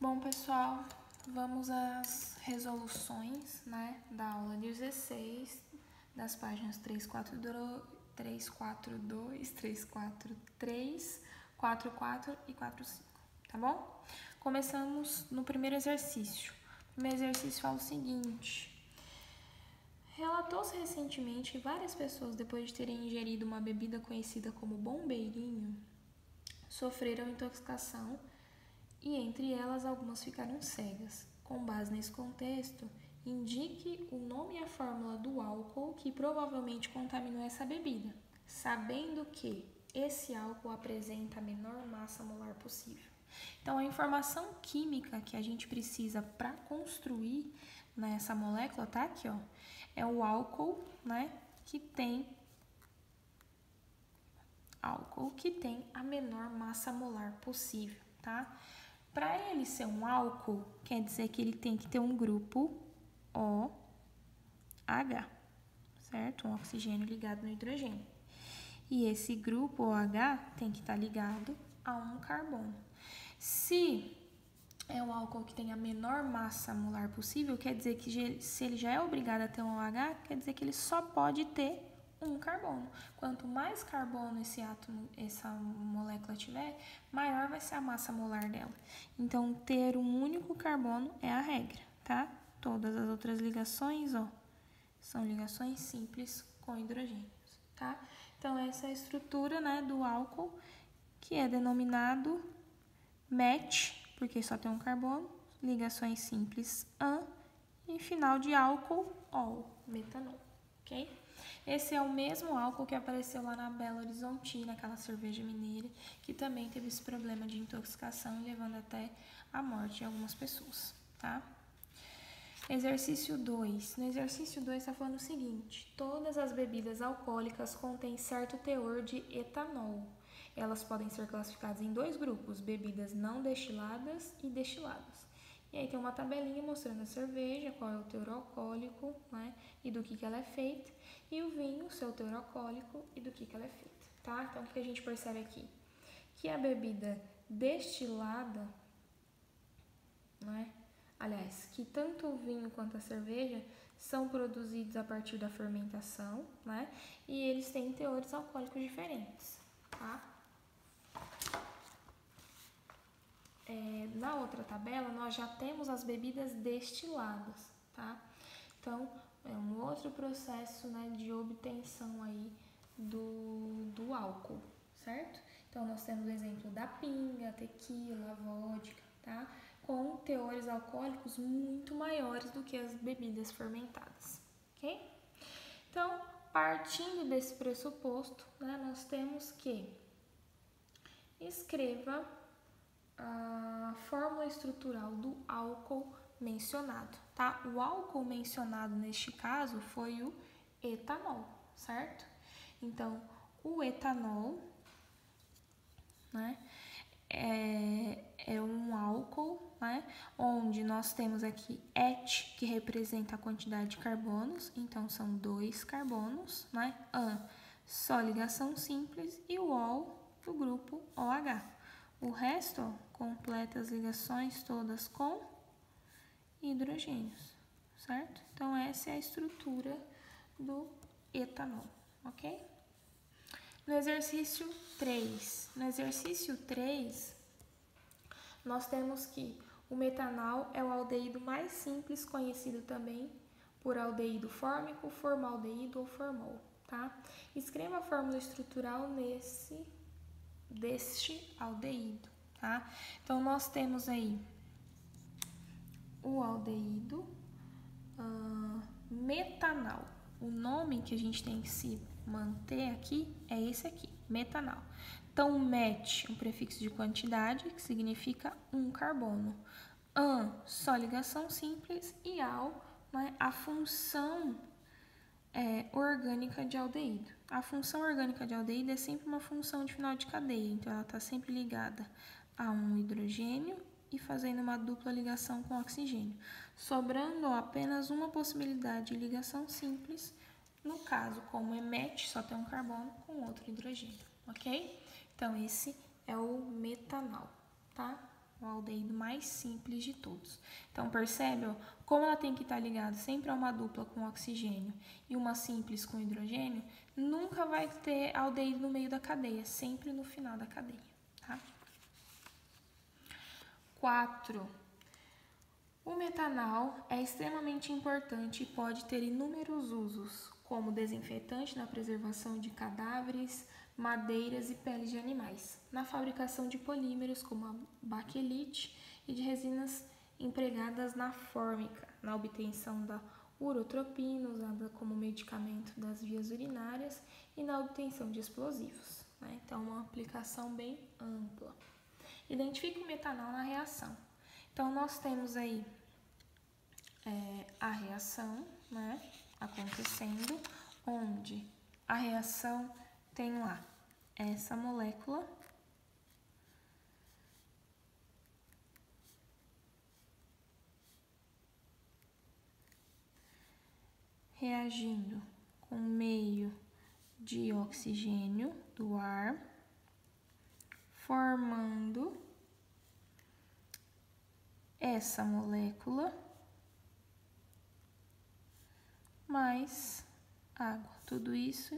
Bom, pessoal, vamos às resoluções, né, da aula 16, das páginas 342, 343, 44 e 45, tá bom? Começamos no primeiro exercício. O primeiro exercício fala o seguinte: relatou-se recentemente que várias pessoas, depois de terem ingerido uma bebida conhecida como bombeirinho, sofreram intoxicação e entre elas algumas ficaram cegas. Com base nesse contexto, indique o nome e a fórmula do álcool que provavelmente contaminou essa bebida, sabendo que esse álcool apresenta a menor massa molar possível. Então, a informação química que a gente precisa para construir nessa molécula tá aqui, ó. É o álcool, né, que tem a menor massa molar possível, tá? Para ele ser um álcool, quer dizer que ele tem que ter um grupo OH, certo? Um oxigênio ligado no hidrogênio. E esse grupo OH tem que estar ligado a um carbono. Se é um álcool que tem a menor massa molar possível, quer dizer que se ele já é obrigado a ter um OH, quer dizer que ele só pode ter um carbono. Quanto mais carbono esse átomo, essa molécula tiver, maior vai ser a massa molar dela. Então, ter um único carbono é a regra, tá? Todas as outras ligações, ó, são ligações simples com hidrogênios, tá? Então, essa é a estrutura, né, do álcool, que é denominado match, porque só tem um carbono, ligações simples AN, e final de álcool, ol, metanol, ok? Esse é o mesmo álcool que apareceu lá na Belo Horizonte, naquela cerveja mineira, que também teve esse problema de intoxicação, levando até a morte de algumas pessoas, tá? Exercício 2. No exercício 2 está falando o seguinte: todas as bebidas alcoólicas contêm certo teor de etanol. Elas podem ser classificadas em dois grupos, bebidas não destiladas e destiladas. E aí tem uma tabelinha mostrando a cerveja, qual é o teor alcoólico, né, e do que ela é feita, e o vinho, seu teor alcoólico e do que ela é feita, tá? Então, o que a gente percebe aqui? Que a bebida destilada, né, aliás, que tanto o vinho quanto a cerveja são produzidos a partir da fermentação, né, e eles têm teores alcoólicos diferentes, tá? Na outra tabela, nós já temos as bebidas destiladas, tá? Então, é um outro processo, né, de obtenção aí do álcool, certo? Então, nós temos o exemplo da pinga, tequila, vodka, tá? Com teores alcoólicos muito maiores do que as bebidas fermentadas, ok? Então, partindo desse pressuposto, né, nós temos que escreva a fórmula estrutural do álcool mencionado, tá? O álcool mencionado neste caso foi o etanol, certo? Então, o etanol, né, é um álcool, né, onde nós temos aqui et, que representa a quantidade de carbonos, então são 2 carbonos, né, an, só ligação simples, e o ol do grupo OH. O resto, ó, completa as ligações todas com hidrogênios, certo? Então, essa é a estrutura do etanol, ok? No exercício 3. No exercício 3, nós temos que o metanol é o aldeído mais simples, conhecido também por aldeído fórmico, formaldeído ou formol, tá? Escreva a fórmula estrutural deste aldeído, tá? Então, nós temos aí o aldeído metanal. O nome que a gente tem que se manter aqui é esse aqui, metanal. Então, met, um prefixo de quantidade, que significa um carbono. An, só ligação simples. E al, né, a função orgânica de aldeído. A função orgânica de aldeído é sempre uma função de final de cadeia, então ela está sempre ligada a um hidrogênio e fazendo uma dupla ligação com oxigênio, sobrando apenas uma possibilidade de ligação simples, no caso, como é met, só tem um carbono com outro hidrogênio, ok? Então, esse é o metanol, tá? o aldeído mais simples de todos. Então, percebe, ó, como ela tem que estar ligada sempre a uma dupla com oxigênio e uma simples com hidrogênio, nunca vai ter aldeído no meio da cadeia, sempre no final da cadeia, tá? 4. O metanol é extremamente importante e pode ter inúmeros usos, como desinfetante na preservação de cadáveres, madeiras e peles de animais, na fabricação de polímeros como a baquelite e de resinas empregadas na fórmica, na obtenção da urotropina, usada como medicamento das vias urinárias, e na obtenção de explosivos, né? Então, uma aplicação bem ampla. Identifique o metanol na reação. Então, nós temos aí a reação, né, acontecendo, onde a reação tem lá essa molécula reagindo com meio de oxigênio do ar, formando essa molécula mais água. Tudo isso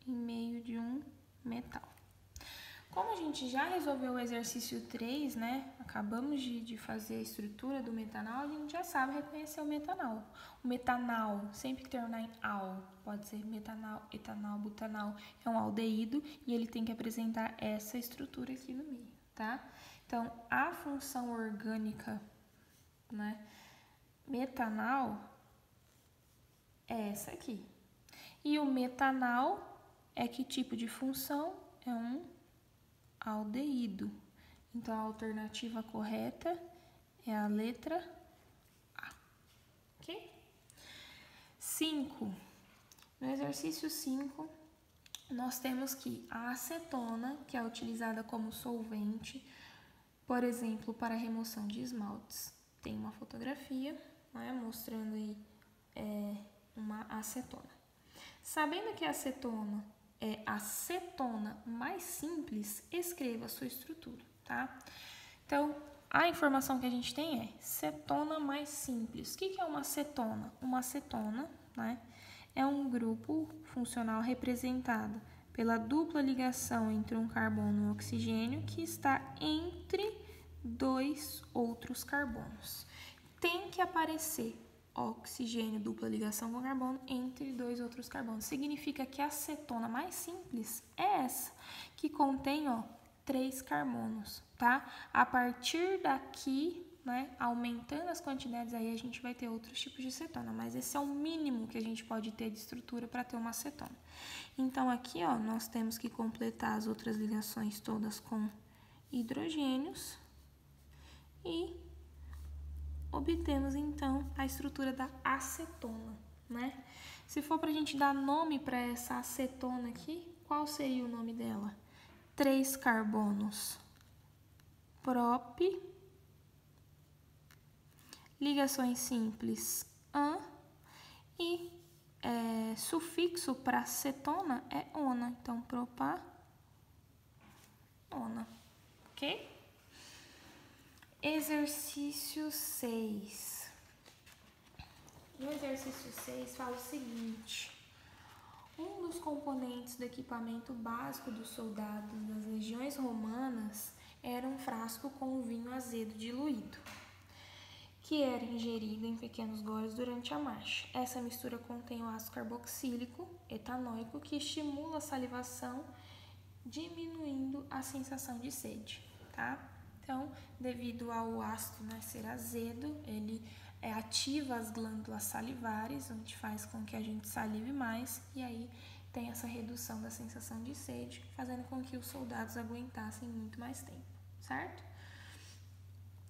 em meio de um metal. Como a gente já resolveu o exercício 3, né? Acabamos de fazer a estrutura do metanol, a gente já sabe reconhecer o metanol. O metanol, sempre que terminar em al, pode ser metanol, etanol, butanol, é um aldeído e ele tem que apresentar essa estrutura aqui no meio, tá? Então, a função orgânica, né, metanol é essa aqui. E o metanol é que tipo de função? É um aldeído. Então, a alternativa correta é a letra A. Ok? 5. No exercício 5, nós temos que a acetona, que é utilizada como solvente, por exemplo, para a remoção de esmaltes. Tem uma fotografia, né, mostrando aí uma acetona. Sabendo que a acetona é a cetona mais simples, escreva a sua estrutura, tá? Então, a informação que a gente tem é cetona mais simples. O que é uma cetona? Uma cetona, né, é um grupo funcional representado pela dupla ligação entre um carbono e um oxigênio que está entre dois outros carbonos. Tem que aparecer oxigênio, dupla ligação com carbono entre dois outros carbonos. Significa que a cetona mais simples é essa, que contém, 3 carbonos, tá? A partir daqui, né, aumentando as quantidades, aí a gente vai ter outros tipos de cetona, mas esse é o mínimo que a gente pode ter de estrutura para ter uma cetona. Então, aqui, nós temos que completar as outras ligações todas com hidrogênios e obtemos, então, a estrutura da acetona, né? Se for para a gente dar nome para essa acetona aqui, qual seria o nome dela? 3 carbonos prop, ligações simples an e sufixo para cetona é ona, então propanona, ok? Exercício 6. No exercício 6 fala o seguinte: um dos componentes do equipamento básico dos soldados das legiões romanas era um frasco com vinho azedo diluído, que era ingerido em pequenos goles durante a marcha. Essa mistura contém o ácido carboxílico etanóico, que estimula a salivação, diminuindo a sensação de sede, tá? Então, devido ao ácido, né, ser azedo, ele ativa as glândulas salivares, onde faz com que a gente salive mais, e aí tem essa redução da sensação de sede, fazendo com que os soldados aguentassem muito mais tempo, certo?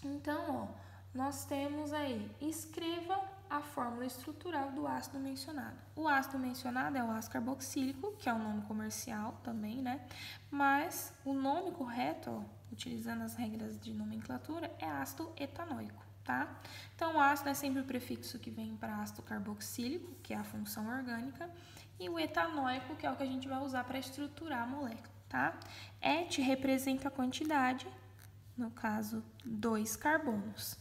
Então, nós temos aí, escreva a fórmula estrutural do ácido mencionado. O ácido mencionado é o ácido carboxílico, que é um nome comercial também, né? Mas o nome correto, utilizando as regras de nomenclatura, é ácido etanóico, tá? Então, o ácido é sempre o prefixo que vem para ácido carboxílico, que é a função orgânica, e o etanóico, que é o que a gente vai usar para estruturar a molécula, tá? Et representa a quantidade, no caso, 2 carbonos.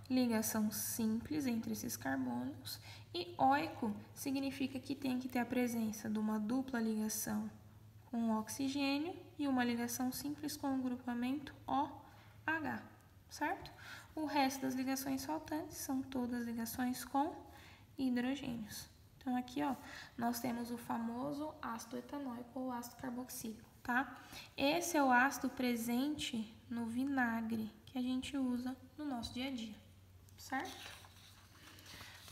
Ligação simples entre esses carbonos. E oico significa que tem que ter a presença de uma dupla ligação com o oxigênio e uma ligação simples com o grupamento OH, certo? O resto das ligações faltantes são todas ligações com hidrogênios. Então, aqui, ó, nós temos o famoso ácido etanóico ou ácido carboxílico, tá? Esse é o ácido presente no vinagre que a gente usa no nosso dia a dia, certo?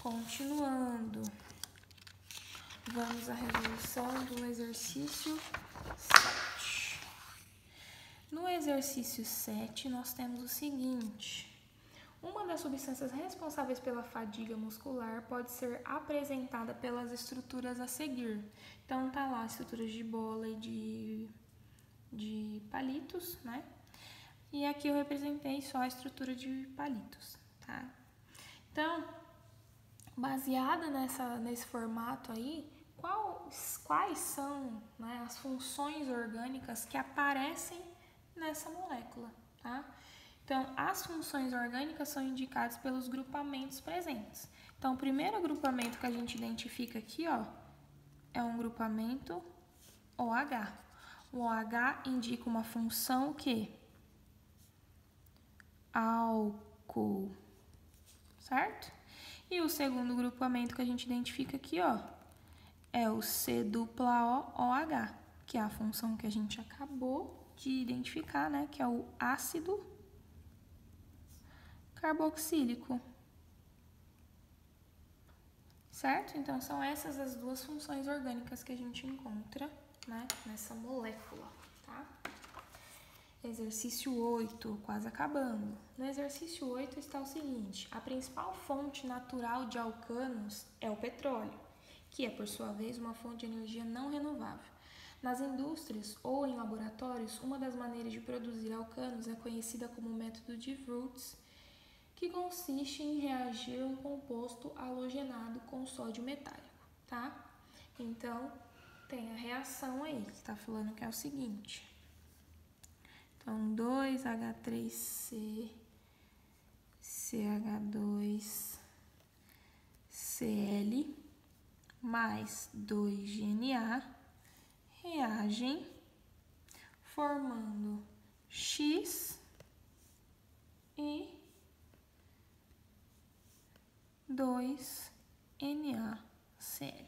Continuando, vamos à resolução do exercício 7. No exercício 7, nós temos o seguinte: uma das substâncias responsáveis pela fadiga muscular pode ser apresentada pelas estruturas a seguir. Então, tá lá estruturas de bola e de palitos, né? E aqui eu representei só a estrutura de palitos, tá? Então, baseada nesse formato aí, quais são, né, as funções orgânicas que aparecem nessa molécula, tá? Então, as funções orgânicas são indicadas pelos grupamentos presentes. Então, o primeiro grupamento que a gente identifica aqui, ó, é um grupamento OH. O OH indica uma função o quê? Álcool, certo? E o segundo grupamento que a gente identifica aqui, ó, é o C-OH, que é a função que a gente acabou de identificar, né, que é o ácido carboxílico, certo? Então, são essas as duas funções orgânicas que a gente encontra, né, nessa molécula, tá? Exercício 8, quase acabando. No exercício 8 está o seguinte: a principal fonte natural de alcanos é o petróleo, que é, por sua vez, uma fonte de energia não renovável. Nas indústrias ou em laboratórios, uma das maneiras de produzir alcanos é conhecida como método de Wurtz, que consiste em reagir um composto halogenado com sódio metálico, tá? Então, tem a reação aí, que está falando que é o seguinte. Então, 2H3C, CH2Cl mais 2GNA reagem formando X e 2NaCl.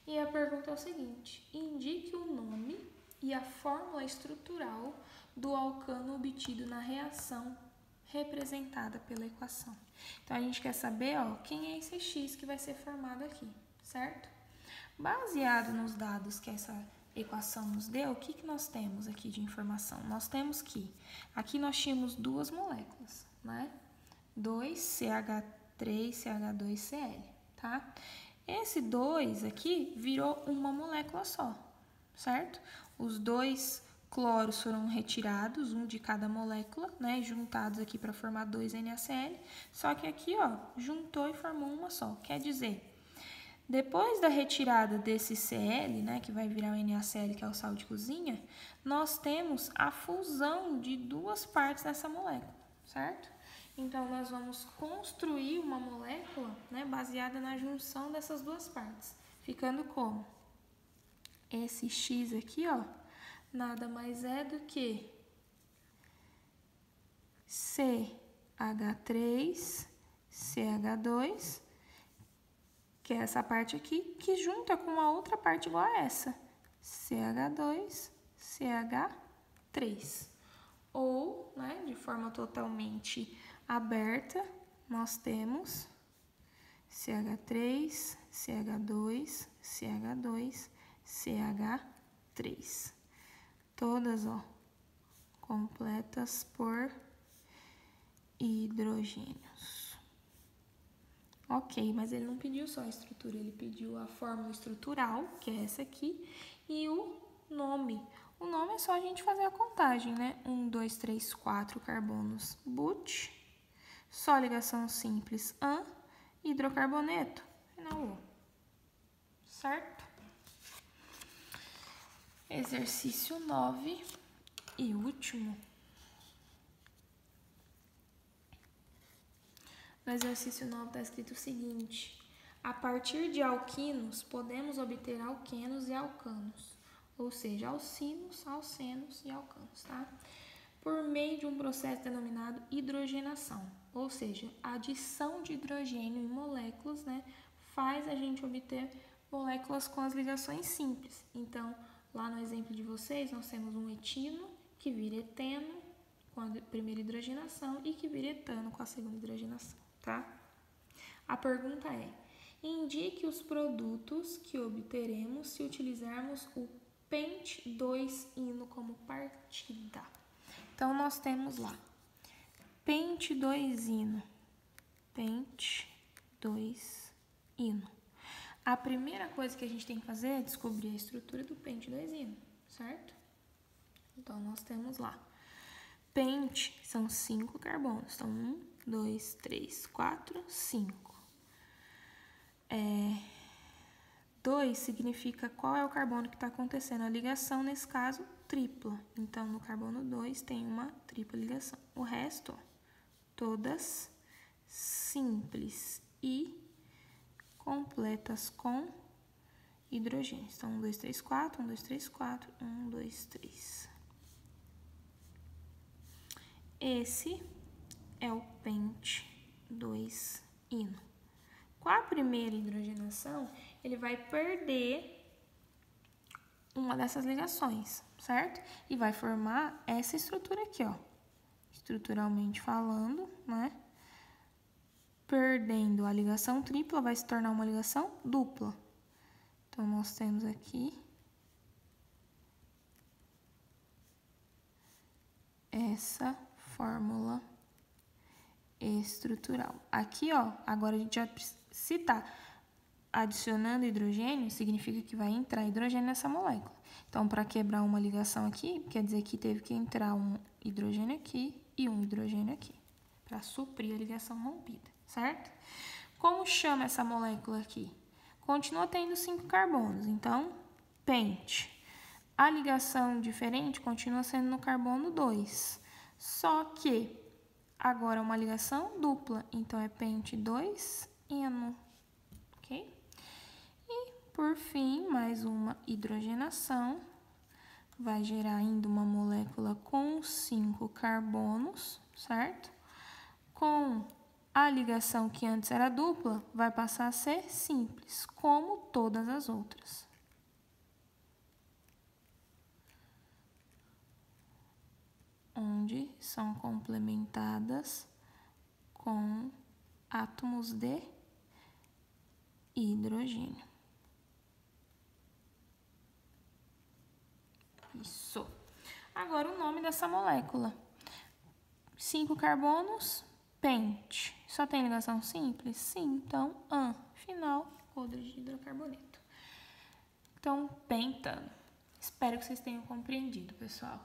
E a pergunta é o seguinte: indique o nome e a fórmula estrutural do alcano obtido na reação representada pela equação. Então, a gente quer saber, ó, quem é esse X que vai ser formado aqui, certo? Baseado nos dados que essa equação nos deu, o que nós temos aqui de informação? Nós temos que aqui nós tínhamos duas moléculas, né? 2CH3CH2Cl, tá? Esse 2 aqui virou uma molécula só, certo? Os dois cloros foram retirados, um de cada molécula, né? Juntados aqui para formar 2NaCl. Só que aqui, ó, juntou e formou uma só. Quer dizer, depois da retirada desse Cl, né, que vai virar o NaCl, que é o sal de cozinha, nós temos a fusão de duas partes dessa molécula, certo? Então, nós vamos construir uma molécula, né, baseada na junção dessas duas partes, ficando como? Esse X aqui, ó, nada mais é do que CH3CH2, que é essa parte aqui, que junta com uma outra parte igual a essa, CH2CH3. Ou, né, de forma totalmente aberta, nós temos CH3, CH2, CH2, CH3. Todas, ó, completas por hidrogênios. Ok, mas ele não pediu só a estrutura, ele pediu a fórmula estrutural, que é essa aqui, e o nome. O nome é só a gente fazer a contagem, né? 1, 2, 3, 4 carbonos but, só ligação simples AN, hidrocarboneto, final O. Certo? Exercício 9 e último. No exercício 9 está escrito o seguinte: a partir de alquinos, podemos obter alquenos e alcanos, ou seja, alcinos, alcenos e alcanos, tá? Por meio de um processo denominado hidrogenação, ou seja, a adição de hidrogênio em moléculas, né, faz a gente obter moléculas com as ligações simples. Então, lá no exemplo de vocês, nós temos um etino que vira eteno com a primeira hidrogenação e que vira etano com a segunda hidrogenação, tá? A pergunta é: indique os produtos que obteremos se utilizarmos o pente 2-ino como partida. Então, nós temos lá pente 2-ino, pente 2-ino. A primeira coisa que a gente tem que fazer é descobrir a estrutura do pente 2-ino, certo? Então, nós temos lá, pente são 5 carbonos, então 1, 2, 3, 4, 5. 2 significa qual é o carbono que está acontecendo a ligação, nesse caso, tripla. Então, no carbono 2 tem uma tripla ligação. O resto, todas simples e completas com hidrogênio. Então, 1, 2, 3, 4, 1, 2, 3, 4, 1, 2, 3. Esse é o pente 2-ino. Com a primeira hidrogenação, ele vai perder uma dessas ligações, certo? E vai formar essa estrutura aqui, ó. Estruturalmente falando, né? Perdendo a ligação tripla, vai se tornar uma ligação dupla. Então, nós temos aqui essa fórmula estrutural. Aqui, ó, agora a gente já se tá adicionando hidrogênio, significa que vai entrar hidrogênio nessa molécula. Então, para quebrar uma ligação aqui, quer dizer que teve que entrar um hidrogênio aqui e um hidrogênio aqui, para suprir a ligação rompida, certo? Como chama essa molécula aqui? Continua tendo 5 carbonos, então, pente. A ligação diferente continua sendo no carbono 2, só que agora é uma ligação dupla, então é pente 2-eno, ok? E, por fim, mais uma hidrogenação vai gerar ainda uma molécula com 5 carbonos, certo? Com a ligação que antes era dupla, vai passar a ser simples, como todas as outras. Onde são complementadas com átomos de hidrogênio. Isso. Agora o nome dessa molécula. 5 carbonos, pente. Só tem ligação simples? Sim, então, final, anhidro de hidrocarboneto. Então, pentano. Espero que vocês tenham compreendido, pessoal.